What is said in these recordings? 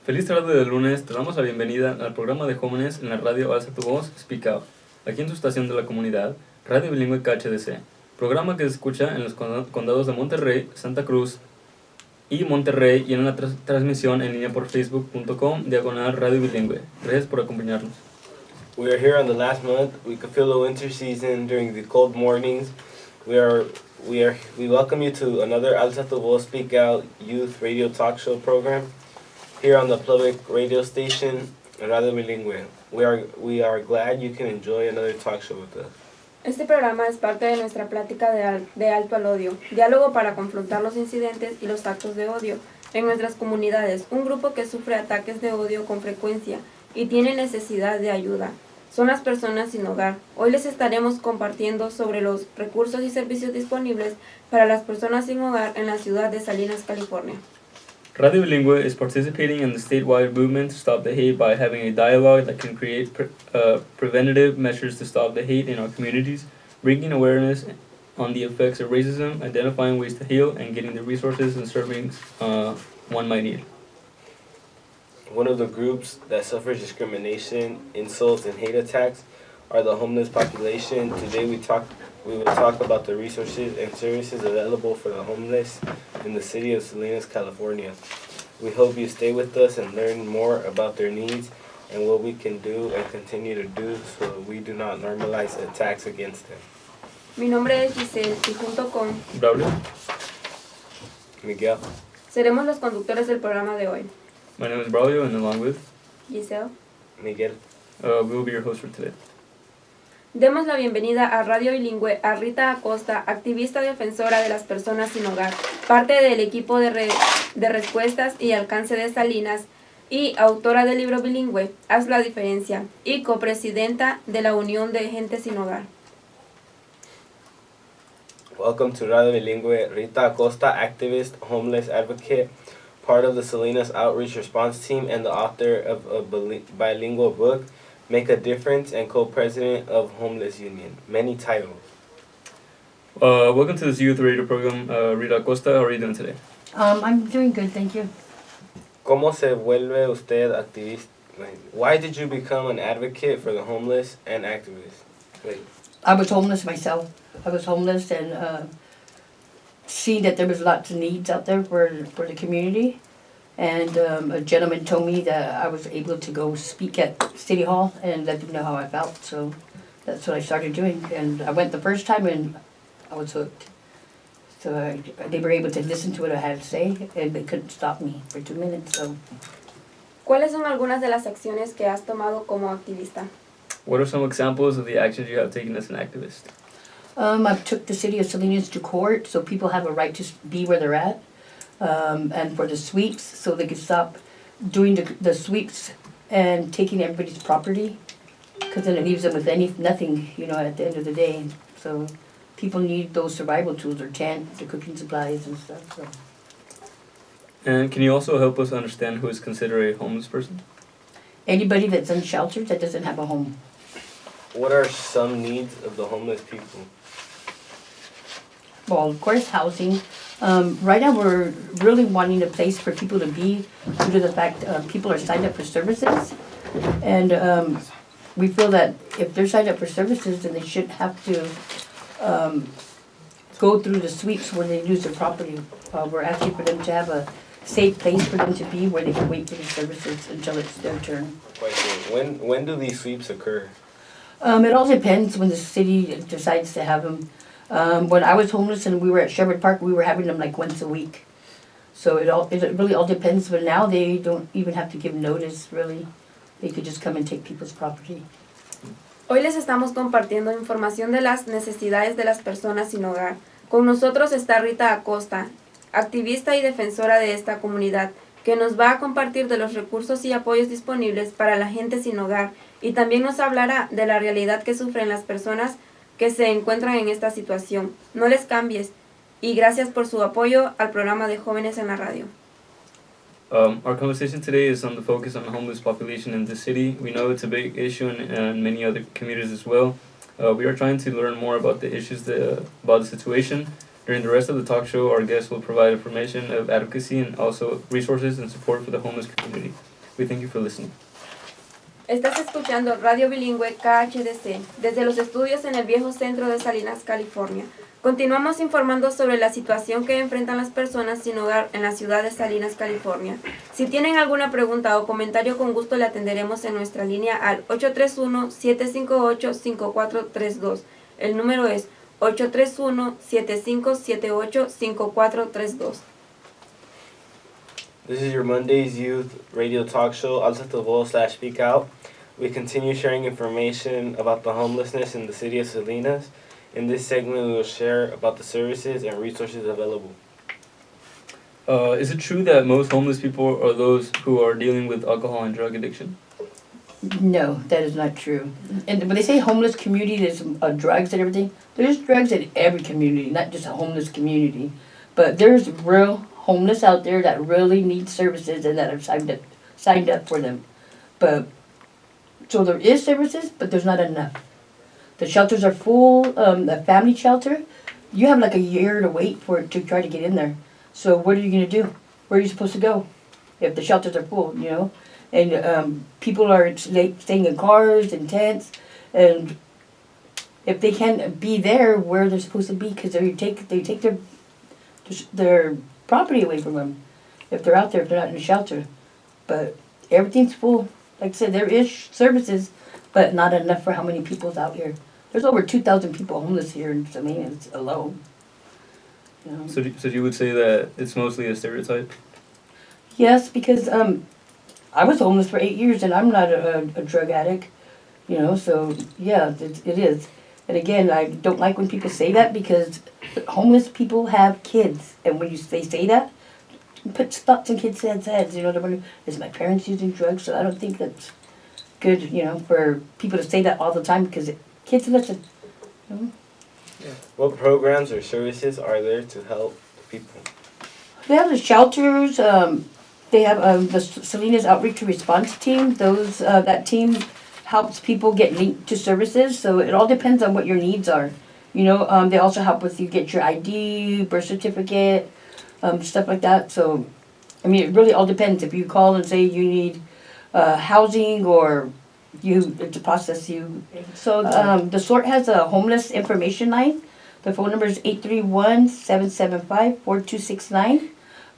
Feliz tarde de lunes, te damos la bienvenida al programa de jóvenes en la radio Alta Tu Voz, Speak Out, aquí en su estación de la comunidad, Radio Bilingue KHDC, programa que se escucha en los condados de Monterrey, Santa Cruz y Monterrey y en una transmisión en línea por facebook.com/Radio Bilingue. Gracias por acompañarnos. We are here on the last month. We could feel the winter season during the cold mornings. We welcome you to another Alta Tu Voz Speak Out Youth Radio Talk Show program here on the public radio station Radio Bilingue. We are glad you can enjoy another talk show with us. Este programa es parte de nuestra plática de alto al odio, diálogo para confrontar los incidentes y los actos de odio en nuestras comunidades, un grupo que sufre ataques de odio con frecuencia y tiene necesidad de ayuda. Son las personas sin hogar. Hoy les estaremos compartiendo sobre los recursos y servicios disponibles para las personas sin hogar en la ciudad de Salinas, California. Radio Bilingue is participating in the statewide movement to stop the hate by having a dialogue that can create preventative measures to stop the hate in our communities, bringing awareness on the effects of racism, identifying ways to heal, and getting the resources and servings one might need. One of the groups that suffers discrimination, insults, and hate attacks are the homeless population. Today we will talk about the resources and services available for the homeless in the city of Salinas, California. We hope you stay with us and learn more about their needs and what we can do and continue to do so we do not normalize attacks against them. Mi nombre es Giselle y junto con Braulio? Miguel. seremos los conductores del programa de hoy. My name is Braulio, and along with Giselle. Miguel. we will be your host for today. Demos la bienvenida a Radio Bilingue a Rita Acosta, activista defensora de las personas sin hogar, parte del equipo de respuestas y alcance de Salinas y autora del libro bilingüe Haz la diferencia y copresidenta de la Unión de Gente Sin Hogar. Welcome to Radio Bilingue. Rita Acosta, activist, homeless advocate, part of the Salinas Outreach Response Team and the author of a bilingual book, Make a Difference, and co-president of Homeless Union. Many titles. Welcome to this youth radio program, Rita Acosta. How are you doing today? I'm doing good, thank you. ¿Cómo se vuelve usted activista? Why did you become an advocate for the homeless and activist? I was homeless myself. I was homeless and seeing that there was lots of needs out there for the community. And a gentleman told me that I was able to go speak at City Hall and let them know how I felt. So that's what I started doing. And I went the first time and I was hooked. So they were able to listen to what I had to say and they couldn't stop me for 2 minutes. So. ¿Cuáles son algunas de las acciones que has tomado como activista? What are some examples of the actions you have taken as an activist? I took the city of Salinas to court so people have a right to be where they're at. And for the sweeps, so they could stop doing the sweeps and taking everybody's property, because then it leaves them with nothing, at the end of the day. So people need those survival tools, their tent, their cooking supplies and stuff. So. And can you also help us understand who is considered a homeless person? Anybody that's unsheltered that doesn't have a home. What are some needs of the homeless people? Well, of course, housing. Right now, we're really wanting a place for people to be due to the fact people are signed up for services. And we feel that if they're signed up for services, then they shouldn't have to go through the sweeps where they lose their property. We're asking for them to have a safe place for them to be where they can wait for the services until it's their turn. Question. When do these sweeps occur? It all depends when the city decides to have them. When I was homeless and we were at Shepherd Park, we were having them like once a week. So it really all depends. But now they don't even have to give notice, really. They could just come and take people's property. Hoy les estamos compartiendo información de las necesidades de las personas sin hogar. Con nosotros está Rita Acosta, activista y defensora de esta comunidad, que nos va a compartir de los recursos y apoyos disponibles para la gente sin hogar y también nos hablará de la realidad que sufren las personas que se encuentran en esta situación. No les cambies y gracias por su apoyo al programa de jóvenes en la radio. Our conversation today is on the focus on the homeless population in the city. We know it's a big issue in many other communities as well. We are trying to learn more about the issues, about the situation. During the rest of the talk show, our guests will provide information of advocacy and also resources and support for the homeless community. We thank you for listening. Estás escuchando Radio Bilingüe KHDC desde los estudios en el viejo centro de Salinas, California. Continuamos informando sobre la situación que enfrentan las personas sin hogar en la ciudad de Salinas, California. Si tienen alguna pregunta o comentario, con gusto le atenderemos en nuestra línea al 831-758-5432. El número es 831-7578-5432. This is your Monday's Youth Radio Talk Show, Alta Tu Voz /Speak Out. We continue sharing information about the homelessness in the city of Salinas. In this segment, we will share about the services and resources available. Is it true that most homeless people are those who are dealing with alcohol and drug addiction? No, that is not true. And when they say homeless community, there's drugs and everything. There's drugs in every community, not just a homeless community. But there's real homeless out there that really need services and that have signed up for them. But so there is services, but there's not enough. The shelters are full. The family shelter, you have like a year to wait for it to try to get in there. So what are you going to do? Where are you supposed to go if the shelters are full, you know? And people are staying in cars and tents. And if they can't be there where they're supposed to be, because they take their property away from them if they're out there, if they're not in a shelter. But everything's full. Like I said, there is services, but not enough for how many people's out here. There's over 2,000 people homeless here in Salinas alone. You know? So you would say that it's mostly a stereotype? Yes, because I was homeless for 8 years and I'm not a drug addict, you know, so yeah, it is. And again, I don't like when people say that because homeless people have kids. And when they say that, it puts thoughts in kids' heads, you know, they're wondering, is my parents using drugs? So I don't think that's good, you know, for people to say that all the time because kids listen. You know? Yeah. What programs or services are there to help people? They have the shelters. They have the Salinas Outreach and Response Team. That team helps people get linked to services. So it all depends on what your needs are. You know, they also help with you get your ID, birth certificate, stuff like that. So, I mean, it really all depends. If you call and say you need housing or to process you. So the SORT has a homeless information line. The phone number is 831-775-4269.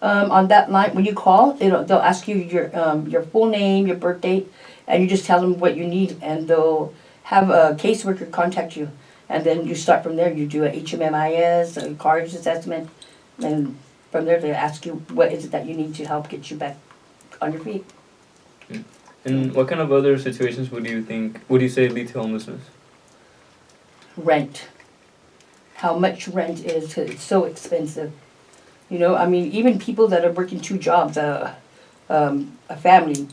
On that line, when you call, they'll ask you your full name, your birth date, and you just tell them what you need, and they'll have a caseworker contact you. And then you start from there. You do a HMMIS, a CARS assessment, and from there they ask you what is it that you need to help get you back on your feet. Okay. And what kind of other situations would you say lead to homelessness? Rent. How much rent is, 'cause it's so expensive. You know, I mean, even people that are working 2 jobs, a family,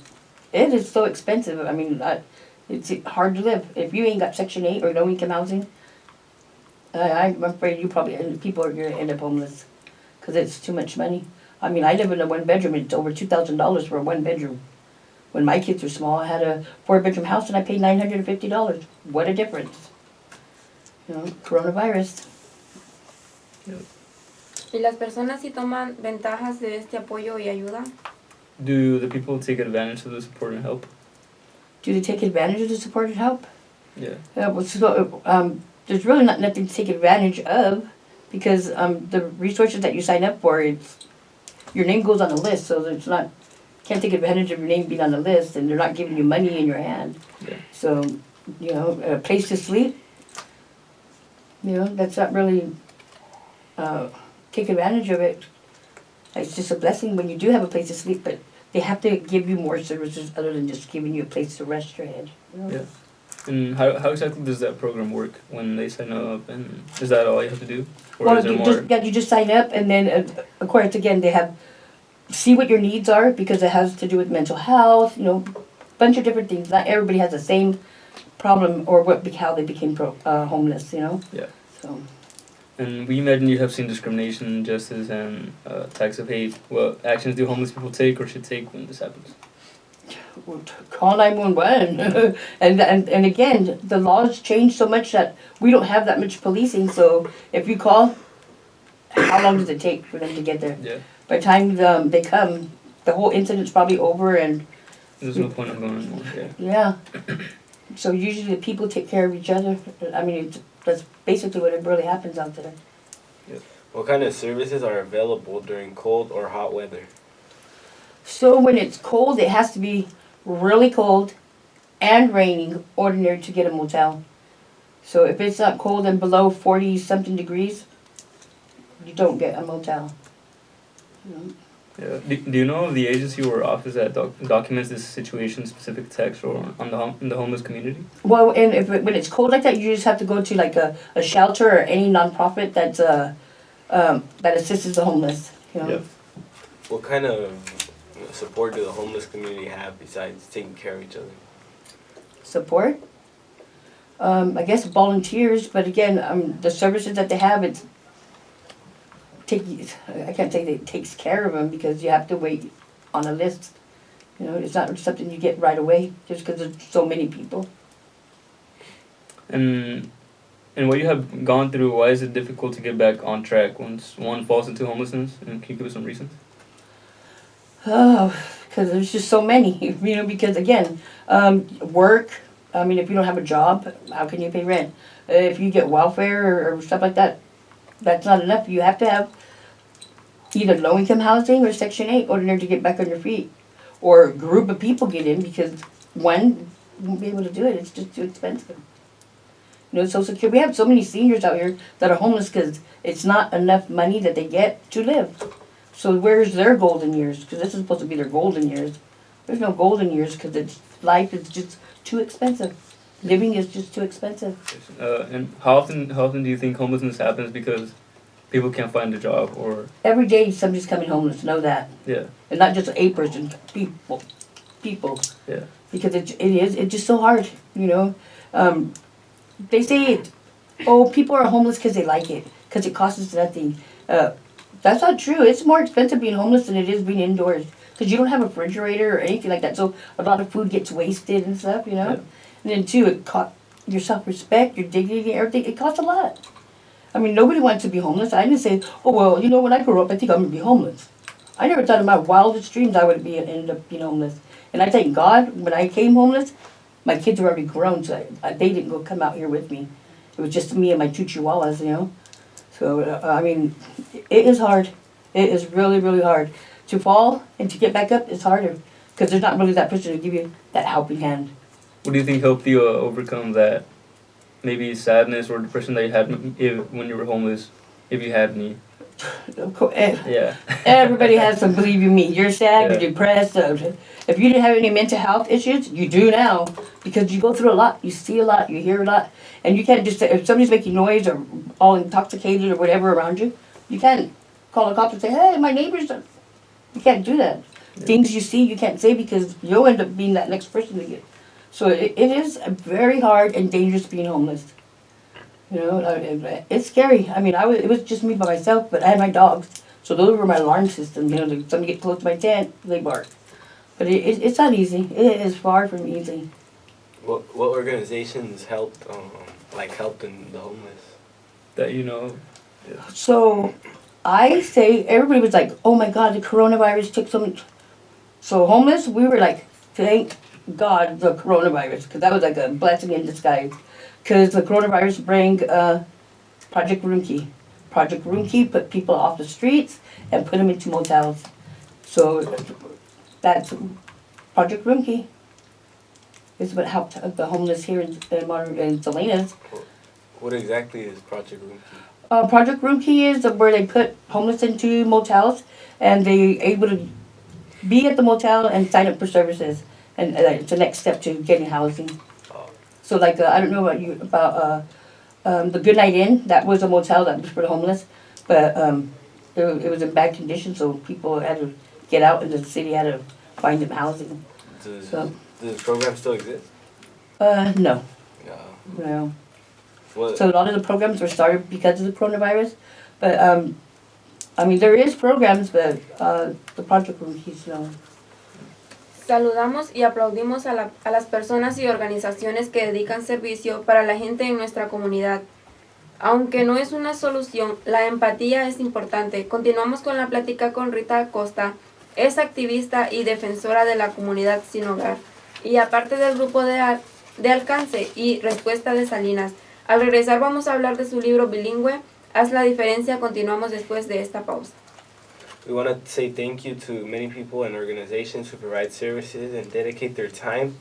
it is so expensive. I mean, it's hard to live. If you ain't got Section 8 or no income housing, I'm afraid people are going to end up homeless because it's too much money. I mean, I live in a 1-bedroom. It's over $2,000 for a 1-bedroom. When my kids were small, I had a 4-bedroom house and I paid $950. What a difference. You know, coronavirus. ¿Y las personas sí toman ventajas de este apoyo y ayuda? Do the people take advantage of the support and help? Do they take advantage of the support and help? Yeah. There's really nothing to take advantage of because the resources that you sign up for, your name goes on the list, so can't take advantage of your name being on the list, and they're not giving you money in your hand. Yeah. So, you know, a place to sleep, you know, that's not really take advantage of it. It's just a blessing when you do have a place to sleep, but they have to give you more services other than just giving you a place to rest your head. You know? Yeah. And how exactly does that program work when they sign up? And is that all you have to do? Or is there more? You just sign up, and then, of course, again, they have see what your needs are because it has to do with mental health, you know, bunch of different things. Not everybody has the same problem or how they became homeless, you know. Yeah. So. And we imagine you have seen discrimination, injustice, and attacks of hate. What actions do homeless people take or should take when this happens? Call 911. and again, the laws change so much that we don't have that much policing. So if you call, how long does it take for them to get there? Yeah. By the time they come, the whole incident's probably over and There's no point in going anymore. Yeah. Yeah. So usually the people take care of each other. I mean, that's basically what it really happens out there. What kind of services are available during cold or hot weather? So when it's cold, it has to be really cold and raining ordinary to get a motel. So if it's not cold and below 40-something degrees, you don't get a motel. Yeah. Do you know of the agency or office that documents this situation-specific text or in the homeless community? Well, and when it's cold like that, you just have to go to like a shelter or any nonprofit that's that assists the homeless. You know? Yeah. What kind of support do the homeless community have besides taking care of each other? Support. I guess volunteers, but again, the services that they have, I can't say that it takes care of them because you have to wait on a list. You know, it's not something you get right away just because there's so many people. And what you have gone through, why is it difficult to get back on track once one falls into homelessness? And can you give us some reasons? Oh, because there's just so many, you know, because again, work, I mean, if you don't have a job, how can you pay rent? If you get welfare or stuff like that, that's not enough. You have to have either low-income housing or Section 8 in order to get back on your feet. Or a group of people get in because one won't be able to do it. It's just too expensive. You know, Social Security, we have so many seniors out here that are homeless because it's not enough money that they get to live. So where's their golden years? Because this is supposed to be their golden years. There's no golden years because life is just too expensive. Living is just too expensive. And how often do you think homelessness happens because people can't find a job or? Every day somebody's coming homeless, know that. Yeah. And not just a person, people. Yeah. Because it's just so hard, you know. They say, people are homeless because they like it, because it costs us nothing. That's not true. It's more expensive being homeless than it is being indoors, because you don't have a refrigerator or anything like that, so a lot of food gets wasted and stuff, you know. Yeah. And then too, your self-respect, your dignity, everything, it costs a lot. I mean, nobody wants to be homeless. I didn't say, oh, well, you know, when I grow up, I think I'm going to be homeless. I never thought in my wildest dreams I would end up being homeless. And I thank God, when I came homeless, my kids were already grown, so they didn't come out here with me. It was just me and my two chihuahuas, you know. So, I mean, it is hard. It is really, really hard. To fall and to get back up is harder, because there's not really that person to give you that helping hand. What do you think helped you overcome that maybe sadness or depression that you had when you were homeless, if you had any? Of course, Yeah. everybody has some, believe you me. You're sad, Yeah. you're depressed. If you didn't have any mental health issues, you do now, because you go through a lot. You see a lot, you hear a lot. And you can't just, if somebody's making noise or all intoxicated or whatever around you, you can't call a cop and say, hey, my neighbor's... You can't do that. Yeah. Things you see, you can't say, because you'll end up being that next person to get. So it is very hard and dangerous being homeless. You know, it's scary. I mean, it was just me by myself, but I had my dogs. So those were my alarm system. You know, somebody get close to my tent, they bark. But it's not easy. It is far from easy. What organizations helped in the homeless? That you know. Yeah. So I say, everybody was like, oh my God, the coronavirus took so much. So homeless, we were like, thank God the coronavirus, because that was like a blessing in disguise. Because the coronavirus bring Project Roomkey. Project Roomkey put people off the streets and put them into motels. So that's Project Roomkey. It's what helped the homeless here in Salinas. What exactly is Project Roomkey? Project Roomkey is where they put homeless into motels, and they able to be at the motel and sign up for services. And it's the next step to getting housing. So like, I don't know about the Good Night Inn. That was a motel that was for the homeless, but it was in bad condition, so people had to get out, and the city had to find them housing. Does the program still exist? No. Yeah. No. What? So a lot of the programs were started because of the coronavirus, but I mean, there is programs, but the Project Roomkeys, no. Saludamos y aplaudimos a las personas y organizaciones que dedican servicio para la gente en nuestra comunidad. Aunque no es una solución, la empatía es importante. Continuamos con la plática con Rita Acosta, Es activista y defensora de la comunidad sin hogar y aparte del grupo de alcance y respuesta de Salinas. Al regresar vamos a hablar de su libro bilingüe, Haz la diferencia. Continuamos después de esta pausa. We want to say thank you to many people and organizations who provide services and dedicate their time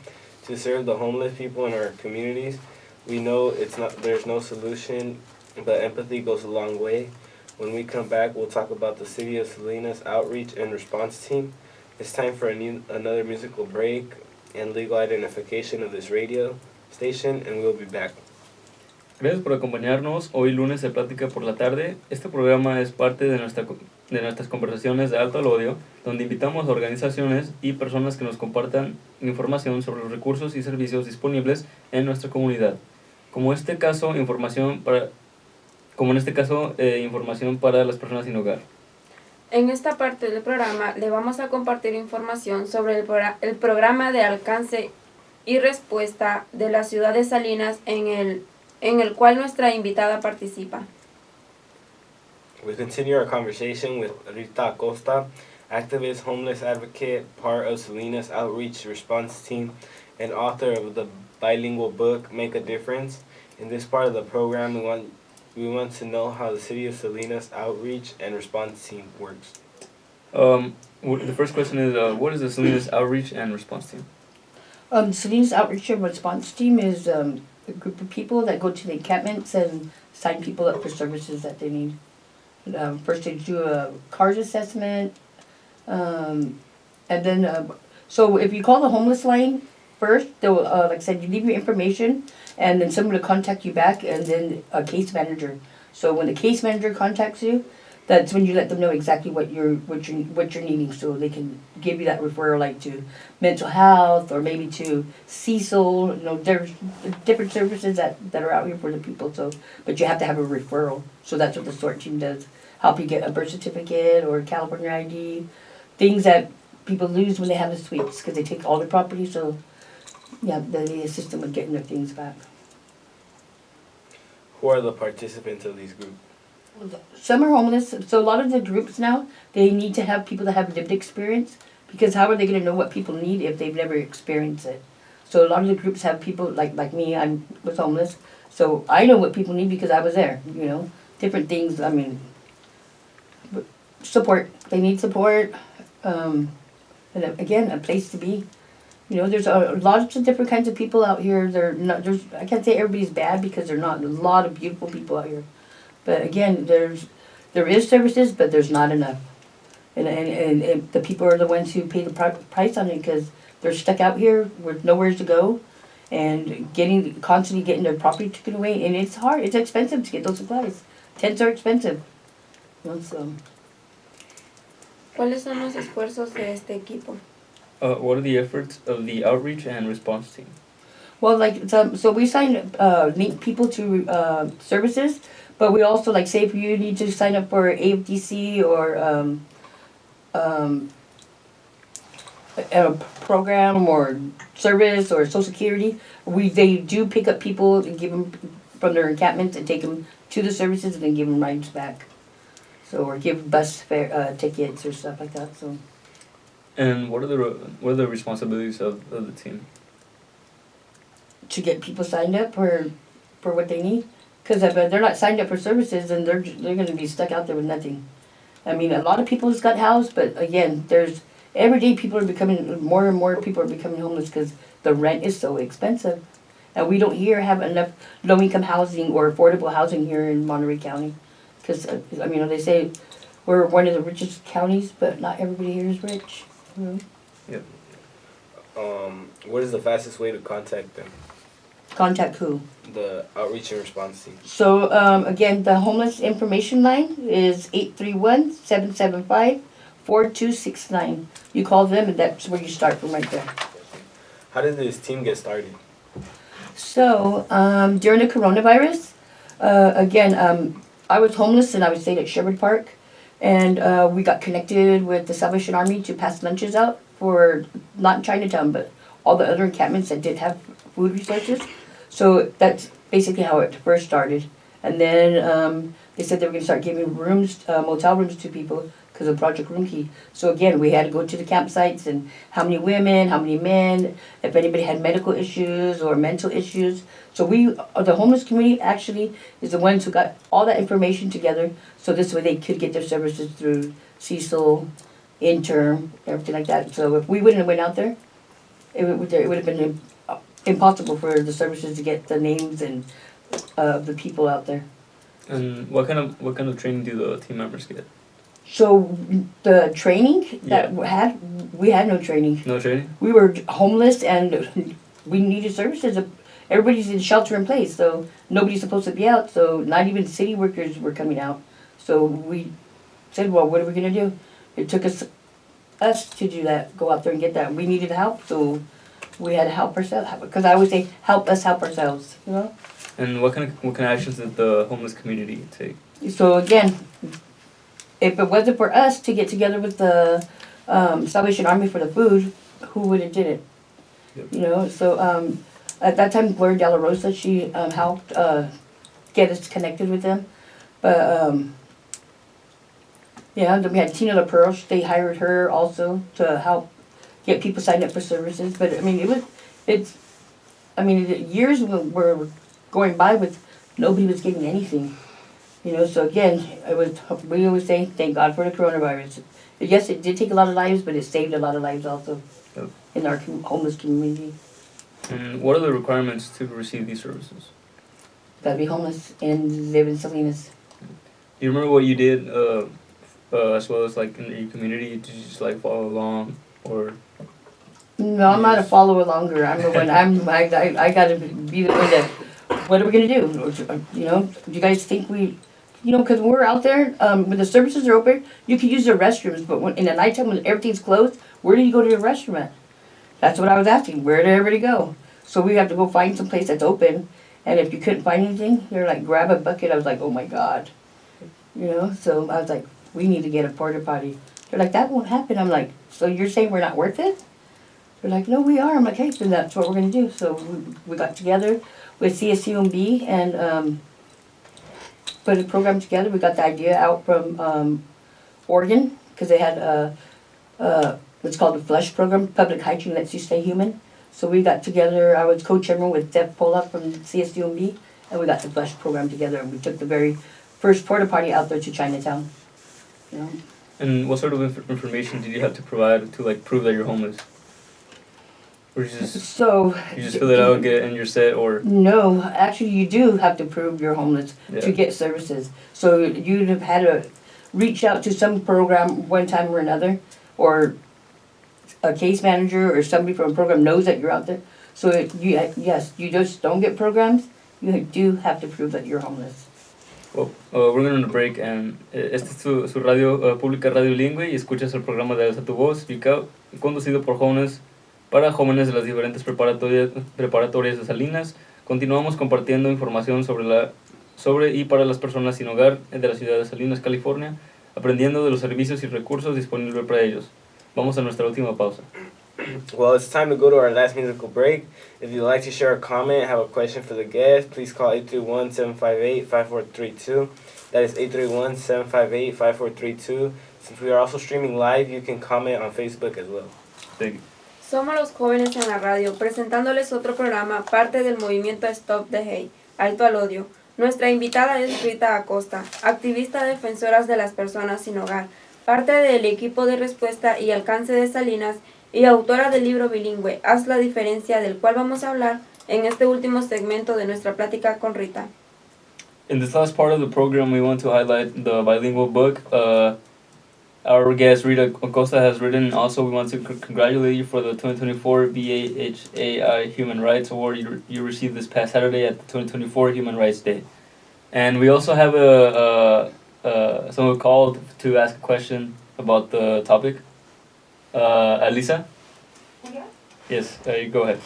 to serve the homeless people in our communities. We know there's no solution, but empathy goes a long way. When we come back, we'll talk about the City of Salinas outreach and response team. It's time for another musical break and legal identification of this radio station, and we'll be back. Gracias por acompañarnos hoy lunes de Plática por la Tarde. Este programa es parte de nuestras conversaciones de Alto al Odio, donde invitamos a organizaciones y personas que nos compartan información sobre los recursos y servicios disponibles en nuestra comunidad. Como en este caso, información para las personas sin hogar. En esta parte del programa le vamos a compartir información sobre el programa de alcance y respuesta de la ciudad de Salinas en el cual nuestra invitada participa. We continue our conversation with Rita Acosta, activist, homeless advocate, part of Salinas Outreach Response Team, and author of the bilingual book, Make a Difference. In this part of the program, we want to know how the City of Salinas Outreach and Response Team works. The first question is, what is the Salinas Outreach and Response Team? Salinas Outreach and Response Team is a group of people that go to the encampments and sign people up for services that they need. First they do a CARS assessment, and then, so if you call the homeless line first, they'll, like I said, you leave your information, and then someone will contact you back, and then a case manager. So when the case manager contacts you, that's when you let them know exactly what you're needing, so they can give you that referral, like to mental health or maybe to Cecil. You know, there's different services that are out here for the people. So, but you have to have a referral. So that's what the SORT team does: help you get a birth certificate or California ID, things that people lose when they have the sweeps because they take all the property. So, yeah, they assist them with getting their things back. Who are the participants of these groups? Some are homeless, so a lot of the groups now, they need to have people that have lived experience, because how are they going to know what people need if they've never experienced it? So a lot of the groups have people, like me, I was homeless, so I know what people need because I was there, you know, different things, I mean, support, they need support, and again, a place to be. You know, there's a lot of different kinds of people out here. I can't say everybody's bad because they're not. There's a lot of beautiful people out here. But again, there is services, but there's not enough. And the people are the ones who pay the price on it because they're stuck out here with nowhere to go and constantly getting their property taken away. And it's hard. It's expensive to get those supplies. Tents are expensive. So. ¿Cuáles son los esfuerzos de este equipo? What are the efforts of the outreach and response team? Well, so we link people to services, but we also, like, say if you need to sign up for AFDC or a program or service or Social Security, they do pick up people and give them from their encampments and take them to the services and then give them rides back. So, or give bus fare tickets or stuff like that. So. And what are the responsibilities of the team? To get people signed up for what they need, because if they're not signed up for services, then they're going to be stuck out there with nothing. I mean, a lot of people just got housed, but again, every day more and more people are becoming homeless because the rent is so expensive, and we don't have enough low-income housing or affordable housing here in Monterey County, because I mean, they say we're one of the richest counties, but not everybody here is rich. You know? Yep. What is the fastest way to contact them? Contact who? The outreach and response team. So, again, the homeless information line is 831-775-4269. You call them, and that's where you start from right there. How did this team get started? So, during the coronavirus, I was homeless and I was staying at Sherwood Park, and we got connected with the Salvation Army to pass lunches out for, not in Chinatown, but all the other encampments that did have food resources. So that's basically how it first started. And then they said they were going to start giving rooms, motel rooms to people, because of Project Room Key. So again, we had to go to the campsites and how many women, how many men, if anybody had medical issues or mental issues. So the homeless community actually is the ones who got all that information together, so this way they could get their services through Cecil, interim, everything like that. So if we wouldn't have went out there, it would have been impossible for the services to get the names and the people out there. And what kind of training do the team members get? So the training that we had no training. No training? We were homeless and we needed services. Everybody's in shelter in place, so nobody's supposed to be out. So not even city workers were coming out. So we said, well, what are we gonna do? It took us to do that, go out there and get that. We needed help, so we had to help ourselves. Because I always say, help us help ourselves. You know. And what kind of actions did the homeless community take? So again, if it wasn't for us to get together with the Salvation Army for the food, who would have did it? Yep. You know, so at that time, Gloria De La Rosa, she helped get us connected with them. But yeah, then we had Tina La Pearl. They hired her also to help get people signed up for services. But I mean, years were going by with nobody was getting anything. You know, so again, we always say, thank God for the coronavirus. Yes, it did take a lot of lives, but it saved a lot of lives also in our homeless community. And what are the requirements to receive these services? Gotta be homeless and live in Salinas. Do you remember what you did as well as like in your community? Did you just like follow along or? No, I'm not a follower longer. I'm the one. I gotta be the one that. What are we gonna do? You know, do you guys think because when we're out there, when the services are open, you can use the restrooms. But in the nighttime, when everything's closed, where do you go to the restroom at? That's what I was asking. Where did everybody go? So we have to go find some place that's open. And if you couldn't find anything, they're like, grab a bucket. I was like, oh my God. You know, so I was like, we need to get a porta potty. They're like, that won't happen. I'm like, so you're saying we're not worth it? They're like, no, we are. I'm like, hey, then that's what we're going to do. So we got together with CSUMB and put a program together. We got the idea out from Oregon because they had what's called the FLUSH program, Public Hygiene Lets You Stay Human. So we got together, I was co-chairman with Deb Pollock from CSUMB, and we got the FLUSH program together, and we took the very first porta potty out there to Chinatown. You know? And what sort of information did you have to provide to like prove that you're homeless? Or you just fill it out, get and you're set, or? No, actually you do have to prove you're homeless to get services. So you'd have had to reach out to some program one time or another, or a case manager or somebody from a program knows that you're out there. So you just don't get programs, you do have to prove that you're homeless. Well, we're going to break, and este es su radio pública, Radio Bilingue, y escuchas el programa de Alta Tu Voz, conducido por jóvenes para jóvenes de las diferentes preparatorias de Salinas. Continuamos compartiendo información sobre y para las personas sin hogar de la ciudad de Salinas, California, aprendiendo de los servicios y recursos disponibles para ellos. Vamos a nuestra última pausa. Well, it's time to go to our last musical break. If you'd like to share a comment, have a question for the guest, please call 831-758-5432. That is 831-758-5432. Since we are also streaming live, you can comment on Facebook as well. Thank you. Somos los jóvenes en la radio, presentándoles otro programa, parte del movimiento Stop the Hate, Alto al Odio. Nuestra invitada es Rita Acosta, activista defensora de las personas sin hogar, parte del equipo de respuesta y alcance de Salinas y autora del libro bilingüe Haz la diferencia, del cual vamos a hablar en este último segmento de nuestra plática con Rita. In this last part of the program, we want to highlight the bilingual book our guest Rita Acosta has written. Also, we want to congratulate you for the 2024 BAHAI Human Rights Award you received this past Saturday at the 2024 Human Rights Day. And we also have someone called to ask a question about the topic. Alisa? Yeah. Yes, you go ahead.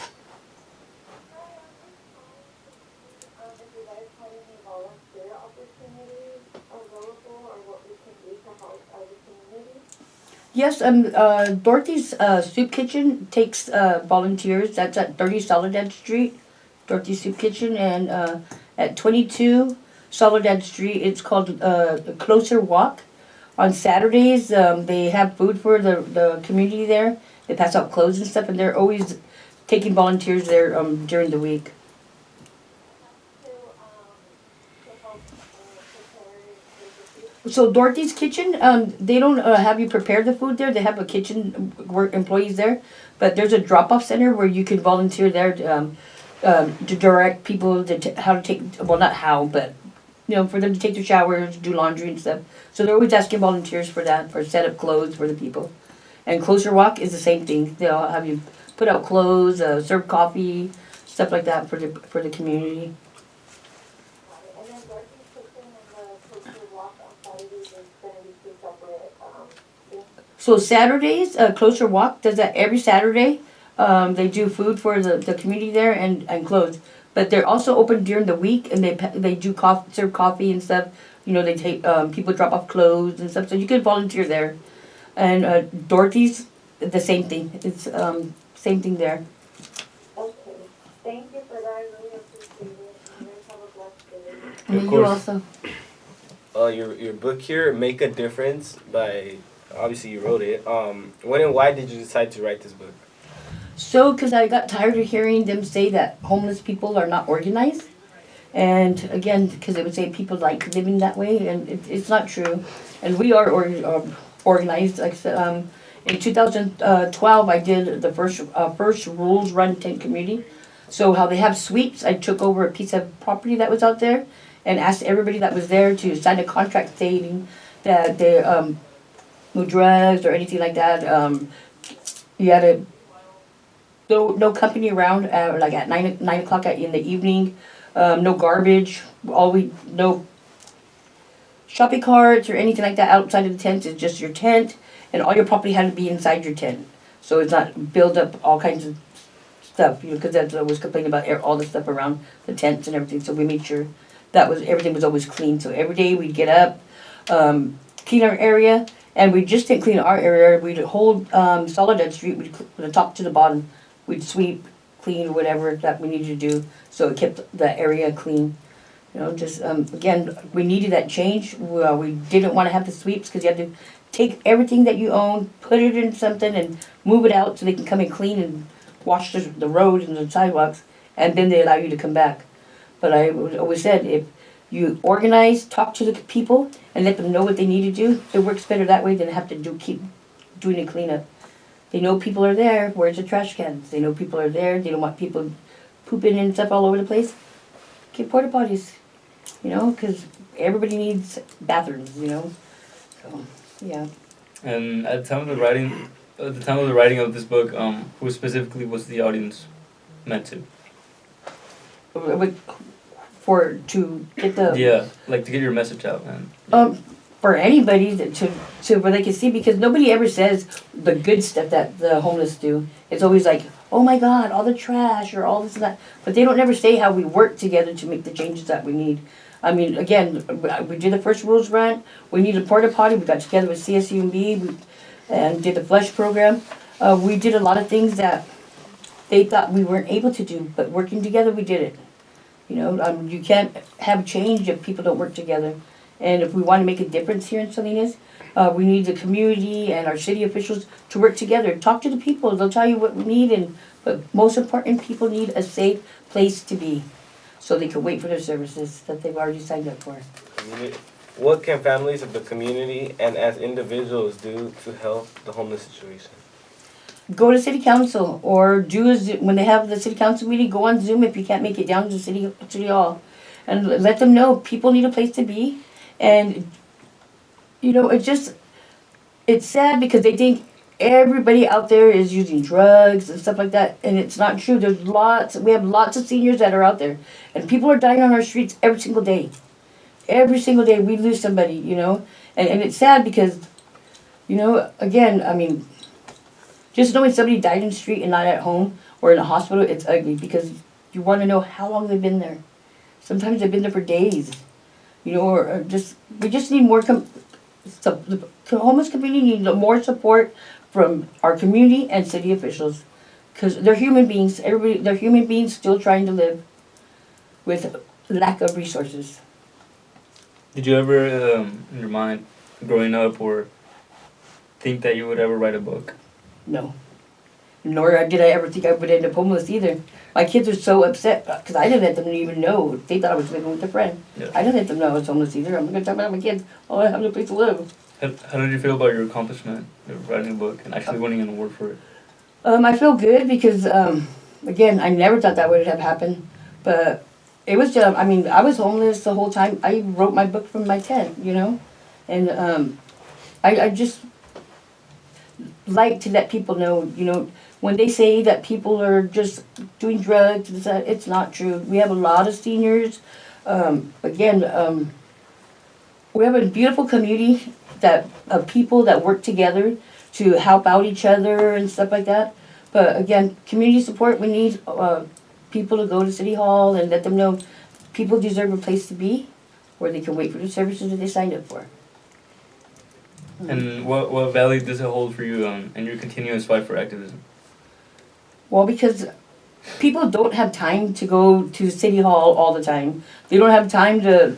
Yes, Dorothy's Soup Kitchen takes volunteers. That's at 30 Soledad Street, Dorothy's Soup Kitchen, and at 22 Soledad Street, it's called Closer Walk. On Saturdays, they have food for the community there. They pass out clothes and stuff, and they're always taking volunteers there during the week. So Dorothy's Kitchen, they don't have you prepare the food there. They have a kitchen work employees there, but there's a drop-off center where you can volunteer there to direct people how to take, well, not how, but for them to take their showers, do laundry and stuff. So they're always asking volunteers for that, for set up clothes for the people. And Closer Walk is the same thing. They'll have you put out clothes, serve coffee, stuff like that for the community. So Saturdays, Closer Walk does that every Saturday. They do food for the community there and clothes. But they're also open during the week, and they do serve coffee and stuff. They take people drop off clothes and stuff, so you can volunteer there. And Dorothy's the same thing. It's same thing there. Okay, thank you for that. I really appreciate it. You guys have a blessed day. Of You course. also. Your book here, Make a Difference, by obviously you wrote it. When and why did you decide to write this book? So, because I got tired of hearing them say that homeless people are not organized. And again, because they would say people like living that way, and it's not true. And we are organized. Like I said, in 2012, I did the first rules run tent community. So how they have sweeps, I took over a piece of property that was out there and asked everybody that was there to sign a contract stating that they no drugs or anything like that. You had to no company around like at 9 o'clock in the evening. No garbage. No shopping carts or anything like that outside of the tent. It's just your tent, and all your property had to be inside your tent, so it's not build up all kinds of stuff. Because that's I was complaining about all the stuff around the tents and everything. So we made sure everything was always clean. So every day we'd get up, clean our area, and we just didn't clean our area. We'd hold Soledad Street. We'd from the top to the bottom. We'd sweep, clean, whatever that we needed to do, so it kept the area clean. Just again, we needed that change. We didn't want to have the sweeps because you had to take everything that you own, put it in something, and move it out so they can come and clean and wash the roads and the sidewalks, and then they allow you to come back. But I always said, if you organize, talk to the people, and let them know what they need to do, it works better that way than have to keep doing a cleanup. They know people are there. Where's the trash cans? They know people are there. They don't want people pooping and stuff all over the place. Get porta potties, because everybody needs bathrooms, So, yeah. And at the time of the writing of this book, who specifically was the audience meant to? To get the to get your message out, and for anybody to where they can see, because nobody ever says the good stuff that the homeless do. It's always like, oh my God, all the trash or all this and that, but they don't ever say how we work together to make the changes that we need. I mean, again, we did the first rules run. We needed a porta potty. We got together with CSUMB and did the flush program. We did a lot of things that they thought we weren't able to do, but working together, we did it. You can't have change if people don't work together. And if we want to make a difference here in Salinas, we need the community and our city officials to work together. Talk to the people. They'll tell you what we need, but most important, people need a safe place to be, so they can wait for their services that they've already signed up for. What can families of the community and as individuals do to help the homeless situation? Go to city council or when they have the city council meeting, go on Zoom if you can't make it down to city hall, and let them know people need a place to be. And it's sad because they think everybody out there is using drugs and stuff like that, and it's not true. We have lots of seniors that are out there, and people are dying on our streets every single day. Every single day we lose somebody, and it's sad because, again, I mean, just knowing somebody died in the street and not at home or in a hospital, it's ugly because you want to know how long they've been there. Sometimes they've been there for days, we just need more. The homeless community needs more support from our community and city officials, because they're human beings. They're human beings still trying to live with lack of resources. Did you ever, in your mind, growing up or think that you would ever write a book? No. Nor did I ever think I would end up homeless either. My kids are so upset because I didn't let them even know. They thought I was living with a friend. Yeah. I didn't let them know I was homeless either. I'm going to tell my kids, oh, I have no place to live. How did you feel about your accomplishment of writing a book and actually winning an award for it? I feel good because, again, I never thought that would have happened. But it was just, I mean, I was homeless the whole time. I wrote my book from my tent, you know? And I just like to let people know, you know, when they say that people are just doing drugs, it's not true. We have a lot of seniors. Again, we have a beautiful community of people that work together to help out each other and stuff like that. But again, community support, we need people to go to City Hall and let them know people deserve a place to be where they can wait for the services that they signed up for. And what value does it hold for you in your continuous fight for activism? Well, because people don't have time to go to City Hall all the time. They don't have time to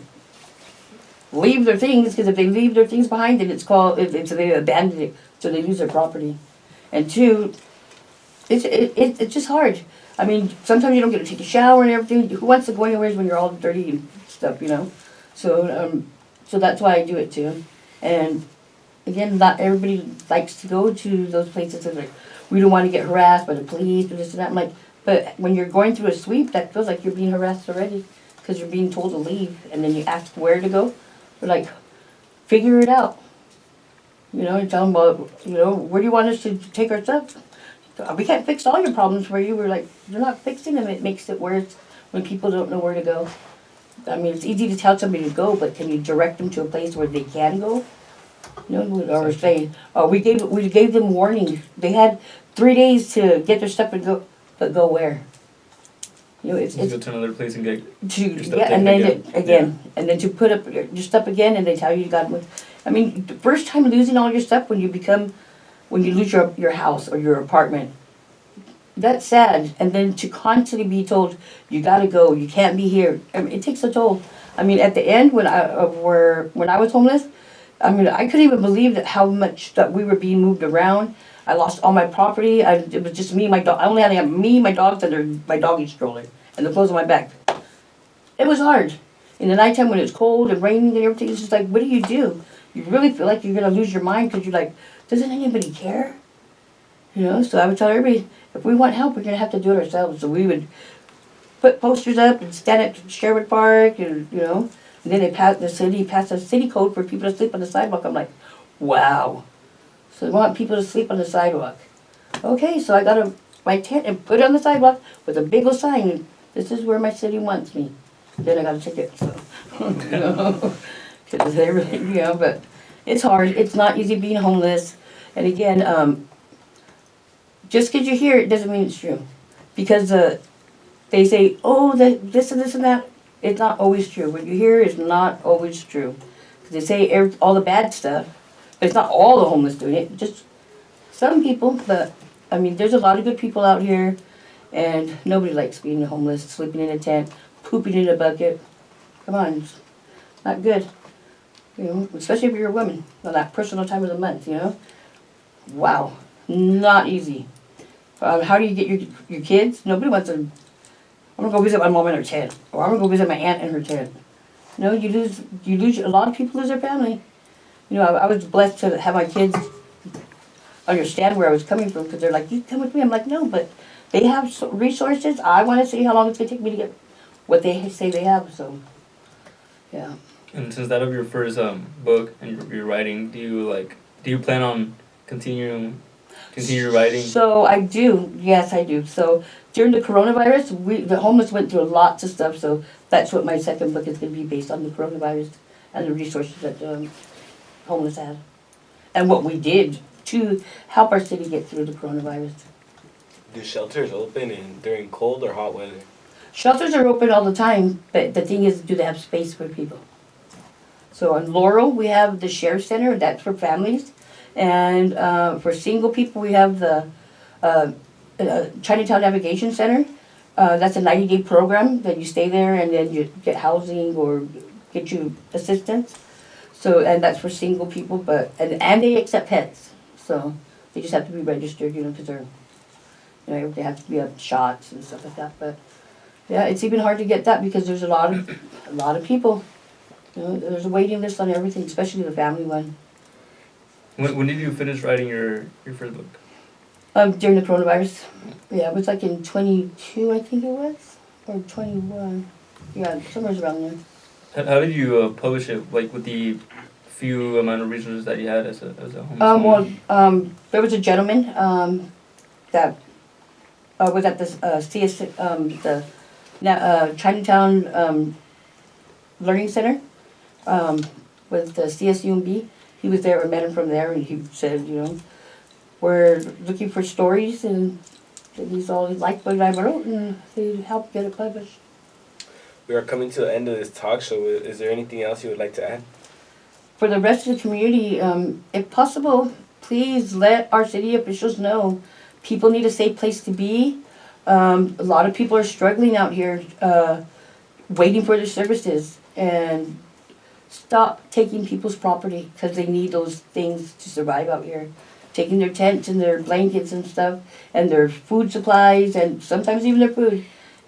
leave their things, because if they leave their things behind, then they abandon it, so they lose their property. And two, it's just hard. I mean, sometimes you don't get to take a shower and everything. Who wants to go anywhere when you're all dirty and stuff, you know? So that's why I do it too. And again, not everybody likes to go to those places that, like, we don't want to get harassed by the police or this and that. I'm like, but when you're going through a sweep, that feels like you're being harassed already, because you're being told to leave, and then you ask where to go. We're like, figure it out. You know, and tell them, well, you know, where do you want us to take our stuff? We can't fix all your problems for you. We're like, you're not fixing them. It makes it worse when people don't know where to go. I mean, it's easy to tell somebody to go, but can you direct them to a place where they can go? You know, or say, we gave them warning. They had 3 days to get their stuff and go, but go where? You know, it's go to another place and get your stuff yeah, taken and then again. And then to put up your stuff again, and they tell you got to move. I mean, the first time losing all your stuff when you lose your house or your apartment, that's sad. And then to constantly be told you got to go, you can't be here. I mean, it takes a toll. I mean, at the end when I was homeless, I mean, I couldn't even believe how much that we were being moved around. I lost all my property. It was just me and my dog. I only had to have me, my dogs, and my doggy stroller, and the clothes on my back. It was hard. In the nighttime when it's cold and raining and everything, it's just like, what do? You really feel like you're going to lose your mind, because you're like, doesn't anybody care? You know, so I would tell everybody, if we want help, we're going to have to do it ourselves. So we would put posters up and stand at Sherwood Park, and, you know, and then the city passed a city code for people to sleep on the sidewalk. I'm like, wow. So they want people to sleep on the sidewalk. Okay, so I got my tent and put it on the sidewalk with a big old sign. This is where my city wants me. Then I got a ticket. So, you know, 'cause they really, you know, but it's hard. It's not easy being homeless. And again, just because you hear it doesn't mean it's true. Because they say, oh, this and this and that. It's not always true. What you hear is not always true. They say all the bad stuff, but it's not all the homeless doing it. Just some people. But I mean, there's a lot of good people out here, and nobody likes being homeless, sleeping in a tent, pooping in a bucket. Come on, it's not good. You know, especially if you're a woman on that personal time of the month. You know, wow, not easy. How do you get your kids? Nobody wants to. I'm gonna go visit my mom in her tent, or I'm gonna go visit my aunt in her tent. No, you lose. A lot of people lose their family. You know, I was blessed to have my kids understand where I was coming from, because they're like, "You come with me." I'm like, "No," but they have resources. I want to see how long it's gonna take me to get what they say they have. So, yeah. And since that of your first book and your writing, do you plan on continue writing? So I do. Yes, I do. So during the coronavirus, the homeless went through lots of stuff. So that's what my second book is going to be based on, the coronavirus and the resources that homeless had, and what we did to help our city get through the coronavirus. Do shelters open during cold or hot weather? Shelters are open all the time, but the thing is, do they have space for people? So on Laurel, we have the Share Center. That's for families. And for single people, we have the Chinatown Navigation Center. That's a 90-day program that you stay there and then you get housing or get you assistance. So, and that's for single people, but, and they accept pets. So they just have to be registered, because they're, they have to be on shots and stuff like that. But yeah, it's even hard to get that because there's a lot of people. There's a waiting list on everything, especially the family one. When did you finish writing your first book? During the coronavirus. Yeah, it was like in 22, I think it was, or 21. Yeah, somewhere around there. How did you publish it? Like with the few amount of resources that you had as a homeless woman? There was a gentleman that was at the CS, Chinatown Learning Center with the CSUMB. He was there. I met him from there, and he said, we're looking for stories, and he's all he liked what I wrote, and he helped get it published. We are coming to the end of this talk show. Is there anything else you would like to add? For the rest of the community, if possible, please let our city officials know people need a safe place to be. A lot of people are struggling out here, waiting for their services, and stop taking people's property because they need those things to survive out here. Taking their tents and their blankets and stuff, and their food supplies, and sometimes even their food,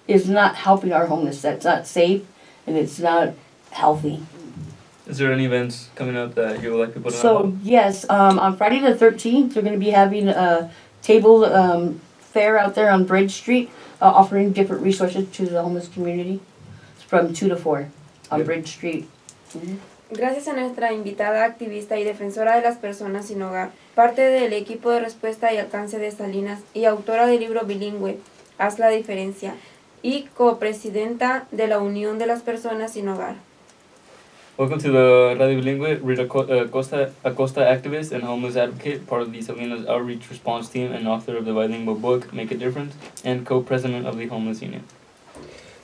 is not helping our homeless. That's not safe, and it's not healthy. Is there any events coming up that you would like people to know So, about? yes, on Friday the 13th, they're going to be having a table fair out there on Bridge Street, offering different resources to the homeless community. It's from 2 to 4 on Yep. Bridge Street. Gracias a nuestra invitada activista y defensora de las personas sin hogar, parte del equipo de respuesta y alcance de Salinas y autora del libro bilingüe, Haz la diferencia, y copresidenta de la Unión de las Personas sin Hogar. Welcome to the Radio Bilingue, Rita Acosta, activist and homeless advocate, part of the Salinas Outreach Response Team and author of the bilingual book, Make a Difference, and co-president of the Homeless Union.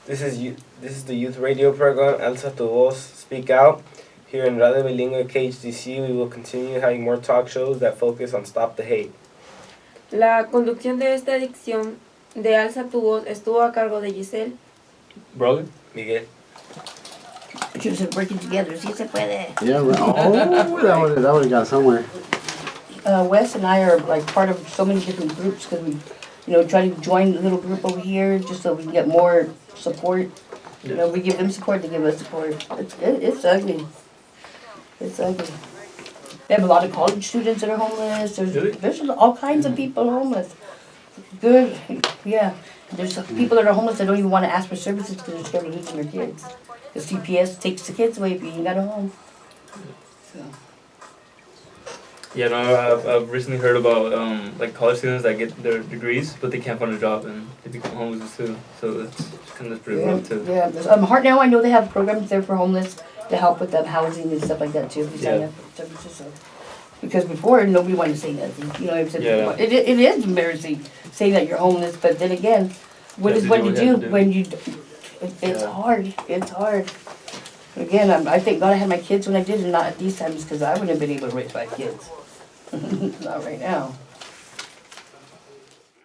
This is the youth radio program, Alta Tu Voz, Speak Out. Here in Radio Bilingue KHDC, we will continue having more talk shows that focus on Stop the Hate. La conducción de esta edición de Alza Tu Voz estuvo a cargo de Giselle, Brother? Miguel. Just working together, sí se puede. Yeah, right. Oh, that would have got somewhere. Wes and I are like part of so many different groups because we, try to join the little group over here just so we can get more support. We give them support, they give us support. It's ugly. It's ugly. They have a lot of college students that are homeless. There's all kinds of people homeless. Good, yeah. There's people that are homeless that don't even want to ask for services because they're scared of losing their kids. The CPS takes the kids away if you ain't got a home. So. Yeah, no, I've recently heard about like college students that get their degrees, but they can't find a job and they become homeless too. So it's kind of pretty rough too. Yeah, Heart Now, I know they have programs there for homeless to help with housing and stuff like that too. If you sign up for services. So. Because before, nobody wanted to say nothing. It is embarrassing saying that you're homeless, but then again, what you do when you... It's hard. It's hard. Again, I thank God I had my kids when I did and not at these times because I wouldn't have been able to raise 5 kids. Not right now.